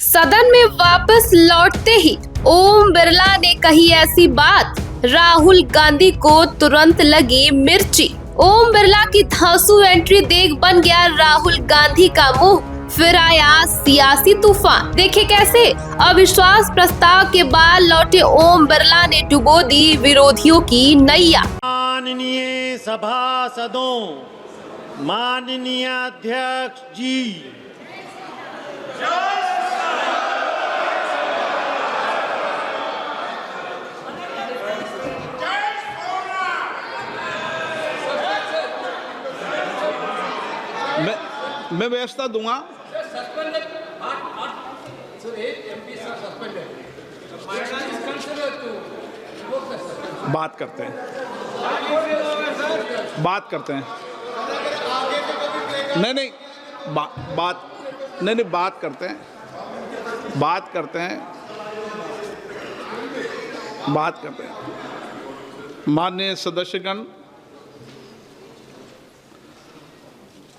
सदन में वापस लौटते ही ओम बिरला ने कही ऐसी बात, राहुल गांधी को तुरंत लगी मिर्ची। ओम बिरला की धांसू एंट्री देख बन गया राहुल गांधी का मुंह, फिर आया सियासी तूफान। देखिए कैसे अविश्वास प्रस्ताव के बाद लौटे ओम बिरला ने डुबो दी विरोधियों की नैया। माननीय सभासदों, माननीय अध्यक्ष जी, मैं व्यवस्था दूंगा। बात करते हैं नहीं बात करते हैं। माननीय सदस्यगण,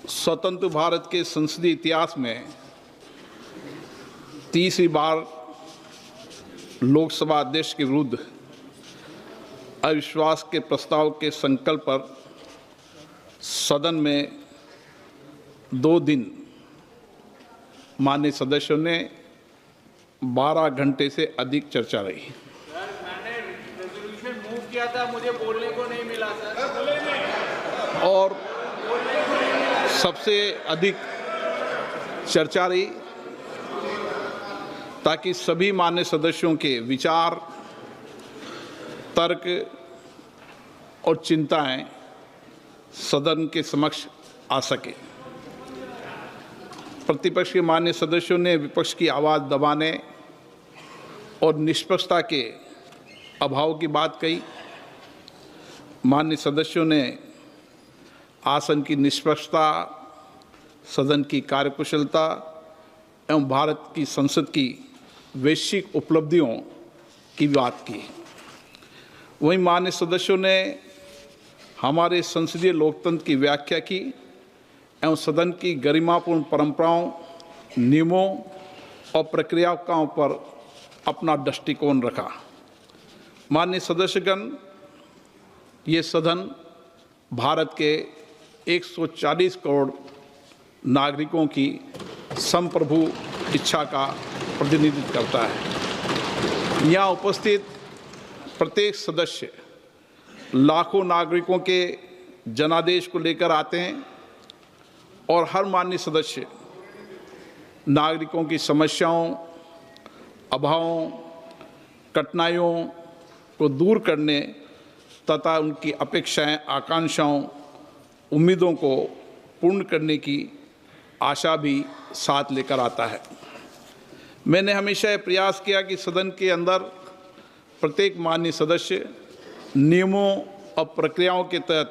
स्वतंत्र भारत के संसदीय इतिहास में तीसरी बार लोकसभा अध्यक्ष के विरुद्ध अविश्वास के प्रस्ताव के संकल्प पर सदन में 2 दिन माननीय सदस्यों ने 12 घंटे से अधिक चर्चा रही। मैंने रेजोल्यूशन मूव किया था, मुझे बोलने को नहीं मिला सर। और सबसे अधिक चर्चा रही ताकि सभी मान्य सदस्यों के विचार, तर्क और चिंताएं सदन के समक्ष आ सके। प्रतिपक्ष के मान्य सदस्यों ने विपक्ष की आवाज़ दबाने और निष्पक्षता के अभाव की बात कही। मान्य सदस्यों ने आसन की निष्पक्षता, सदन की कार्यकुशलता एवं भारत की संसद की वैश्विक उपलब्धियों की बात की। वहीं मान्य सदस्यों ने हमारे संसदीय लोकतंत्र की व्याख्या की एवं सदन की गरिमापूर्ण परंपराओं, नियमों और प्रक्रियाओं पर अपना दृष्टिकोण रखा। माननीय सदस्यगण, ये सदन भारत के 140 करोड़ नागरिकों की संप्रभु इच्छा का प्रतिनिधित्व करता है। यहाँ उपस्थित प्रत्येक सदस्य लाखों नागरिकों के जनादेश को लेकर आते हैं और हर माननीय सदस्य नागरिकों की समस्याओं, अभावों, कठिनाइयों को दूर करने तथा उनकी अपेक्षाएं, आकांक्षाओं, उम्मीदों को पूर्ण करने की आशा भी साथ लेकर आता है। मैंने हमेशा यह प्रयास किया कि सदन के अंदर प्रत्येक माननीय सदस्य नियमों और प्रक्रियाओं के तहत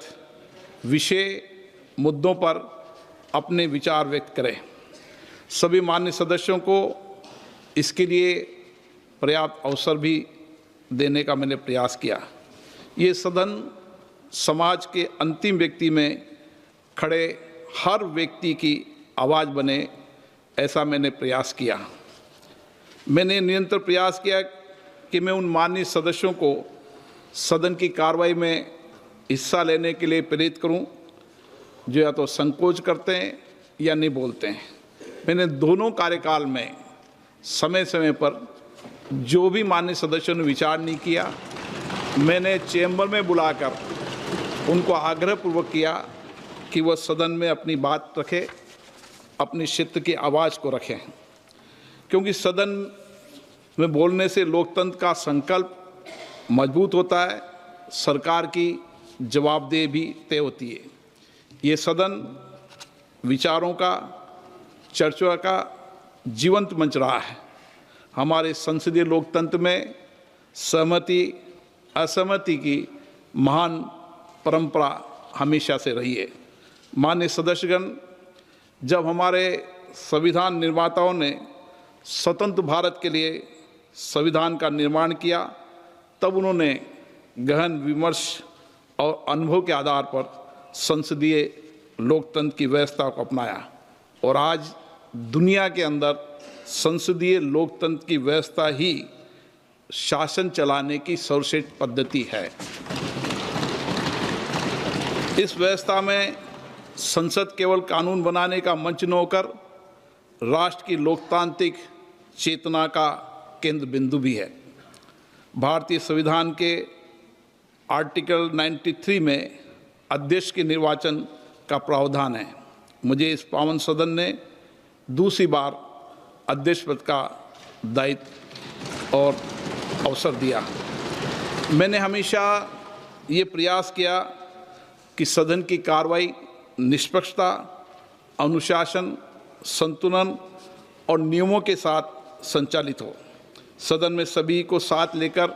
विषय मुद्दों पर अपने विचार व्यक्त करें। सभी माननीय सदस्यों को इसके लिए पर्याप्त अवसर भी देने का मैंने प्रयास किया। ये सदन समाज के अंतिम व्यक्ति में खड़े हर व्यक्ति की आवाज़ बने, ऐसा मैंने प्रयास किया। मैंने निरंतर प्रयास किया कि मैं उन माननीय सदस्यों को सदन की कार्रवाई में हिस्सा लेने के लिए प्रेरित करूं, जो या तो संकोच करते हैं या नहीं बोलते हैं। मैंने दोनों कार्यकाल में समय समय पर जो भी माननीय सदस्यों ने विचार नहीं किया, मैंने चैम्बर में बुलाकर उनको आग्रहपूर्वक किया कि वह सदन में अपनी बात रखें, अपनी क्षेत्र की आवाज़ को रखें, क्योंकि सदन में बोलने से लोकतंत्र का संकल्प मजबूत होता है, सरकार की जवाबदेही भी तय होती है। ये सदन विचारों का, चर्चा का जीवंत मंच रहा है। हमारे संसदीय लोकतंत्र में सहमति असहमति की महान परंपरा हमेशा से रही है। माननीय सदस्यगण, जब हमारे संविधान निर्माताओं ने स्वतंत्र भारत के लिए संविधान का निर्माण किया, तब उन्होंने गहन विमर्श और अनुभव के आधार पर संसदीय लोकतंत्र की व्यवस्था को अपनाया और आज दुनिया के अंदर संसदीय लोकतंत्र की व्यवस्था ही शासन चलाने की सर्वश्रेष्ठ पद्धति है। इस व्यवस्था में संसद केवल कानून बनाने का मंच न होकर राष्ट्र की लोकतांत्रिक चेतना का केंद्र बिंदु भी है। भारतीय संविधान के आर्टिकल 93 में अध्यक्ष के निर्वाचन का प्रावधान है। मुझे इस पावन सदन ने दूसरी बार अध्यक्ष पद का दायित्व और अवसर दिया। मैंने हमेशा ये प्रयास किया कि सदन की कार्रवाई निष्पक्षता, अनुशासन, संतुलन और नियमों के साथ संचालित हो। सदन में सभी को साथ लेकर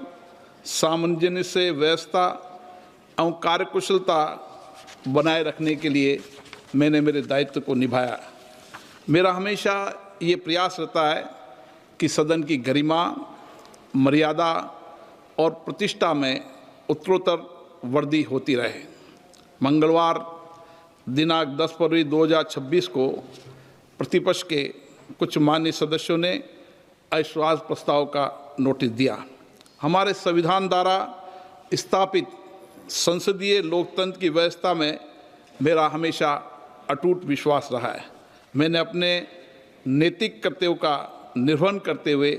सामंजस्य से व्यवस्था एवं कार्यकुशलता बनाए रखने के लिए मैंने मेरे दायित्व को निभाया। मेरा हमेशा ये प्रयास रहता है कि सदन की गरिमा, मर्यादा और प्रतिष्ठा में उत्तरोत्तर वृद्धि होती रहे। मंगलवार दिनांक 10 फरवरी 2026 को प्रतिपक्ष के कुछ माननीय सदस्यों ने अविश्वास प्रस्ताव का नोटिस दिया। हमारे संविधान द्वारा स्थापित संसदीय लोकतंत्र की व्यवस्था में मेरा हमेशा अटूट विश्वास रहा है। मैंने अपने नैतिक कर्तव्यों का निर्वहन करते हुए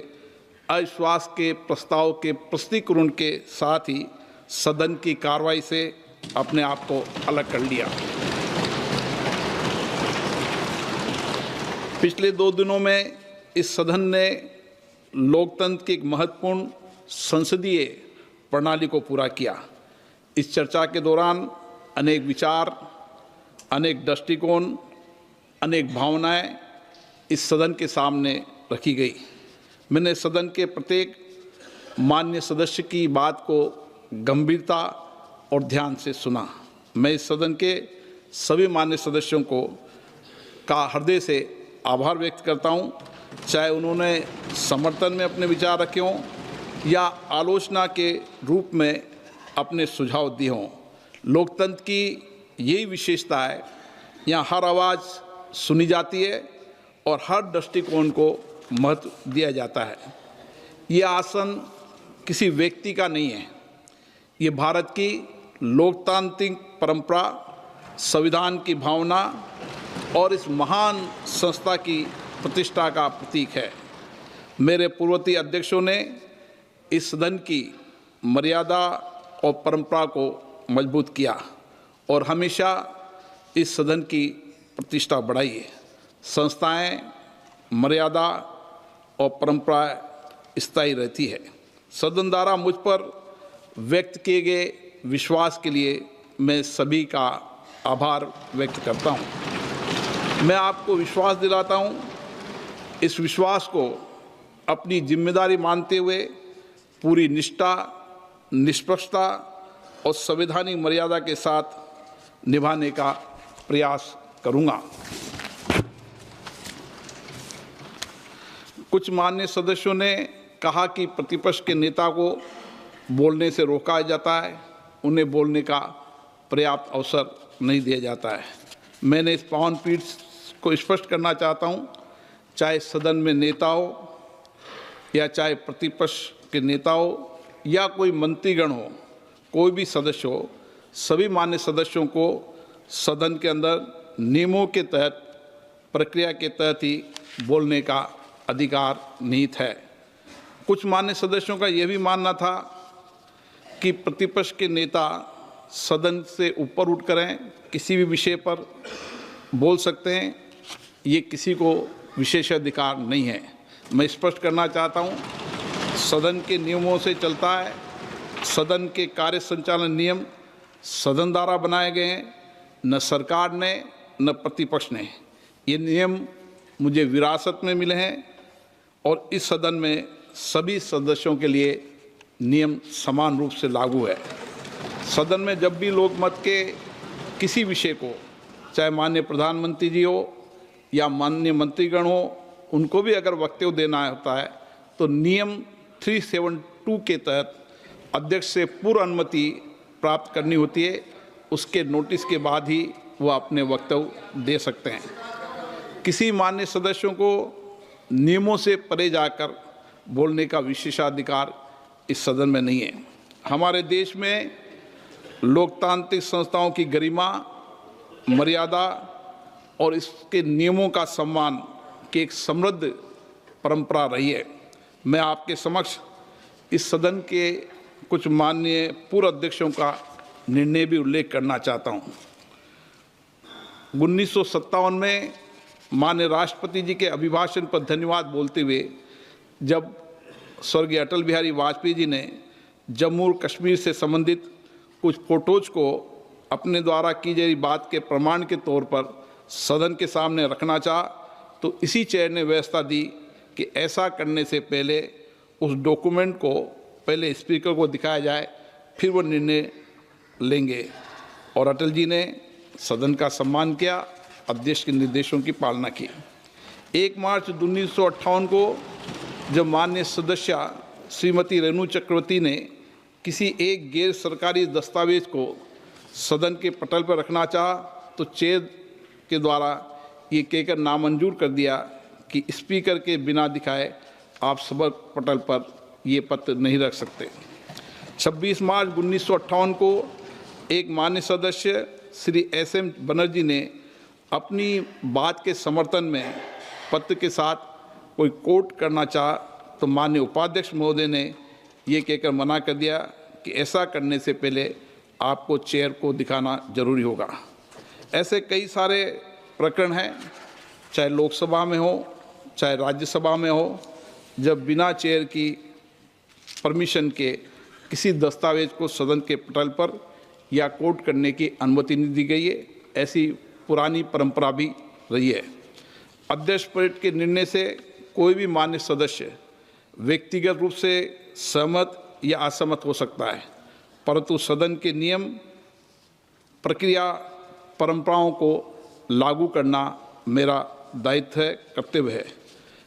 अविश्वास के प्रस्ताव के प्रस्तुतीकरण के साथ ही सदन की कार्रवाई से अपने आप को अलग कर लिया। पिछले 2 दिनों में इस सदन ने लोकतंत्र की एक महत्वपूर्ण संसदीय प्रणाली को पूरा किया। इस चर्चा के दौरान अनेक विचार, अनेक दृष्टिकोण, अनेक भावनाएं इस सदन के सामने रखी गई। मैंने सदन के प्रत्येक माननीय सदस्य की बात को गंभीरता और ध्यान से सुना। मैं इस सदन के सभी माननीय सदस्यों का हृदय से आभार व्यक्त करता हूं, चाहे उन्होंने समर्थन में अपने विचार रखे हों या आलोचना के रूप में अपने सुझाव दिए हों। लोकतंत्र की यही विशेषता है, यहाँ हर आवाज़ सुनी जाती है और हर दृष्टिकोण को महत्व दिया जाता है। ये आसन किसी व्यक्ति का नहीं है, ये भारत की लोकतांत्रिक परंपरा, संविधान की भावना और इस महान संस्था की प्रतिष्ठा का प्रतीक है। मेरे पूर्ववर्ती अध्यक्षों ने इस सदन की मर्यादा और परंपरा को मजबूत किया और हमेशा इस सदन की प्रतिष्ठा बढ़ाई है। संस्थाएं, मर्यादा और परंपरा स्थायी रहती है। सदन द्वारा मुझ पर व्यक्त किए गए विश्वास के लिए मैं सभी का आभार व्यक्त करता हूं। मैं आपको विश्वास दिलाता हूं, इस विश्वास को अपनी जिम्मेदारी मानते हुए पूरी निष्ठा, निष्पक्षता और संवैधानिक मर्यादा के साथ निभाने का प्रयास करूंगा। कुछ माननीय सदस्यों ने कहा कि प्रतिपक्ष के नेता को बोलने से रोका जाता है, उन्हें बोलने का पर्याप्त अवसर नहीं दिया जाता है। मैंने इस पावन पीठ को स्पष्ट करना चाहता हूं, चाहे सदन में नेता हो या चाहे प्रतिपक्ष के नेता हो या कोई मंत्रीगण हो, कोई भी सदस्य हो, सभी मान्य सदस्यों को सदन के अंदर नियमों के तहत, प्रक्रिया के तहत ही बोलने का अधिकार निहित है। कुछ मान्य सदस्यों का यह भी मानना था कि प्रतिपक्ष के नेता सदन से ऊपर उठ करें किसी भी विषय पर बोल सकते हैं, ये किसी को विशेषाधिकार नहीं है। मैं स्पष्ट करना चाहता हूँ, सदन के नियमों से चलता है। सदन के कार्य संचालन नियम सदन द्वारा बनाए गए हैं, न सरकार ने न प्रतिपक्ष ने। ये नियम मुझे विरासत में मिले हैं और इस सदन में सभी सदस्यों के लिए नियम समान रूप से लागू है। सदन में जब भी लोकमत के किसी विषय को, चाहे माननीय प्रधानमंत्री जी हो या माननीय मंत्रीगण हो, उनको भी अगर वक्तव्य देना होता है तो नियम 372 के तहत अध्यक्ष से पूर्व अनुमति प्राप्त करनी होती है। उसके नोटिस के बाद ही वह अपने वक्तव्य दे सकते हैं। किसी माननीय सदस्यों को नियमों से परे जाकर बोलने का विशेषाधिकार इस सदन में नहीं है। हमारे देश में लोकतांत्रिक संस्थाओं की गरिमा, मर्यादा और इसके नियमों का सम्मान की एक समृद्ध परंपरा रही है। मैं आपके समक्ष इस सदन के कुछ माननीय पूर्व अध्यक्षों का निर्णय भी उल्लेख करना चाहता हूँ। 1957 में माननीय राष्ट्रपति जी के अभिभाषण पर धन्यवाद बोलते हुए जब स्वर्गीय अटल बिहारी वाजपेयी जी ने जम्मू और कश्मीर से संबंधित कुछ फोटोज को अपने द्वारा की गई बात के प्रमाण के तौर पर सदन के सामने रखना चाहा, तो इसी चेयर ने व्यवस्था दी कि ऐसा करने से पहले उस डॉक्यूमेंट को पहले स्पीकर को दिखाया जाए, फिर वो निर्णय लेंगे। और अटल जी ने सदन का सम्मान किया, अध्यक्ष के निर्देशों की पालना की। 1 मार्च 1958 को जब माननीय सदस्य श्रीमती रेणु चक्रवर्ती ने किसी एक गैर सरकारी दस्तावेज को सदन के पटल पर रखना चाहा, तो चेयर के द्वारा ये कहकर नामंजूर कर दिया कि स्पीकर के बिना दिखाए आप सभा पटल पर ये पत्र नहीं रख सकते। 26 मार्च 1958 को एक माननीय सदस्य श्री SM बनर्जी ने अपनी बात के समर्थन में पत्र के साथ कोई कोट करना चाहा, तो माननीय उपाध्यक्ष महोदय ने ये कहकर मना कर दिया कि ऐसा करने से पहले आपको चेयर को दिखाना जरूरी होगा। ऐसे कई सारे प्रकरण हैं, चाहे लोकसभा में हो चाहे राज्यसभा में हो, जब बिना चेयर की परमिशन के किसी दस्तावेज को सदन के पटल पर या कोट करने की अनुमति नहीं दी गई है। ऐसी पुरानी परंपरा भी रही है। अध्यक्ष परेड के निर्णय से कोई भी मान्य सदस्य व्यक्तिगत रूप से सहमत या असहमत हो सकता है, परंतु सदन के नियम, प्रक्रिया, परंपराओं को लागू करना मेरा दायित्व है, कर्तव्य है।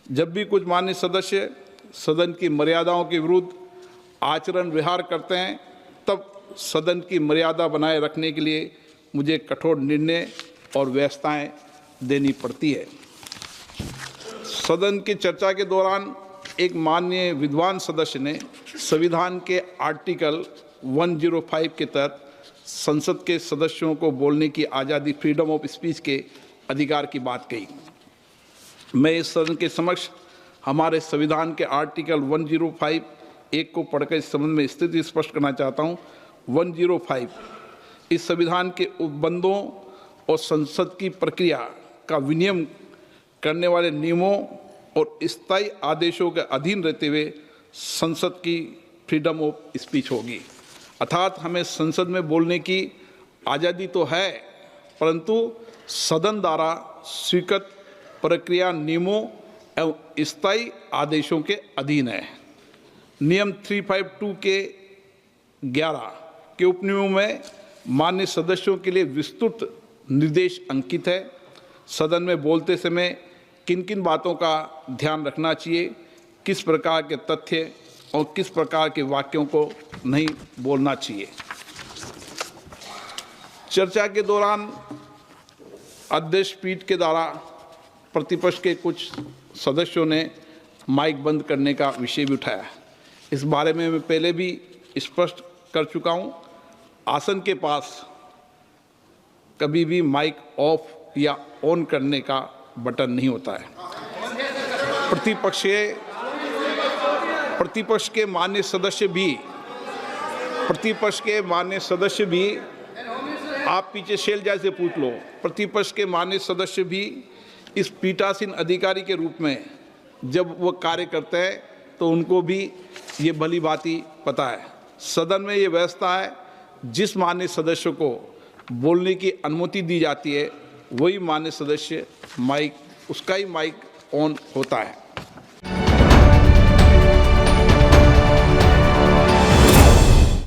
जब भी कुछ मान्य सदस्य सदन की मर्यादाओं के विरुद्ध आचरण व्यवहार करते हैं, तब सदन की मर्यादा बनाए रखने के लिए मुझे कठोर निर्णय और व्यवस्थाएं देनी पड़ती है। सदन की चर्चा के दौरान एक माननीय विद्वान सदस्य ने संविधान के आर्टिकल 105 के तहत संसद के सदस्यों को बोलने की आज़ादी, फ्रीडम ऑफ स्पीच के अधिकार की बात कही। मैं इस सदन के समक्ष हमारे संविधान के आर्टिकल 105 एक को पढ़कर इस संबंध में स्थिति स्पष्ट करना चाहता हूँ। 105 इस संविधान के उपबंधों और संसद की प्रक्रिया का विनियमन करने वाले नियमों और स्थायी आदेशों के अधीन रहते हुए संसद की फ्रीडम ऑफ स्पीच होगी। अर्थात हमें संसद में बोलने की आज़ादी तो है, परंतु सदन द्वारा स्वीकृत प्रक्रिया, नियमों एवं स्थायी आदेशों के अधीन है। नियम 352 के 11 के उपनियमों में मान्य सदस्यों के लिए विस्तृत निर्देश अंकित है। सदन में बोलते समय किन किन बातों का ध्यान रखना चाहिए, किस प्रकार के तथ्य और किस प्रकार के वाक्यों को नहीं बोलना चाहिए। चर्चा के दौरान अध्यक्ष पीठ के द्वारा प्रतिपक्ष के कुछ सदस्यों ने माइक बंद करने का विषय भी उठाया। इस बारे में मैं पहले भी स्पष्ट कर चुका हूं। आसन के पास कभी भी माइक ऑफ या ऑन करने का बटन नहीं होता है। प्रतिपक्ष के मान्य सदस्य भी आप पीछे शैलजा से पूछ लो, प्रतिपक्ष के मान्य सदस्य भी इस पीठासीन अधिकारी के रूप में जब वो कार्य करते हैं तो उनको भी ये भली भांति पता है। सदन में ये व्यवस्था है, जिस मान्य सदस्य को बोलने की अनुमति दी जाती है वही मान्य सदस्य उसका ही माइक ऑन होता है।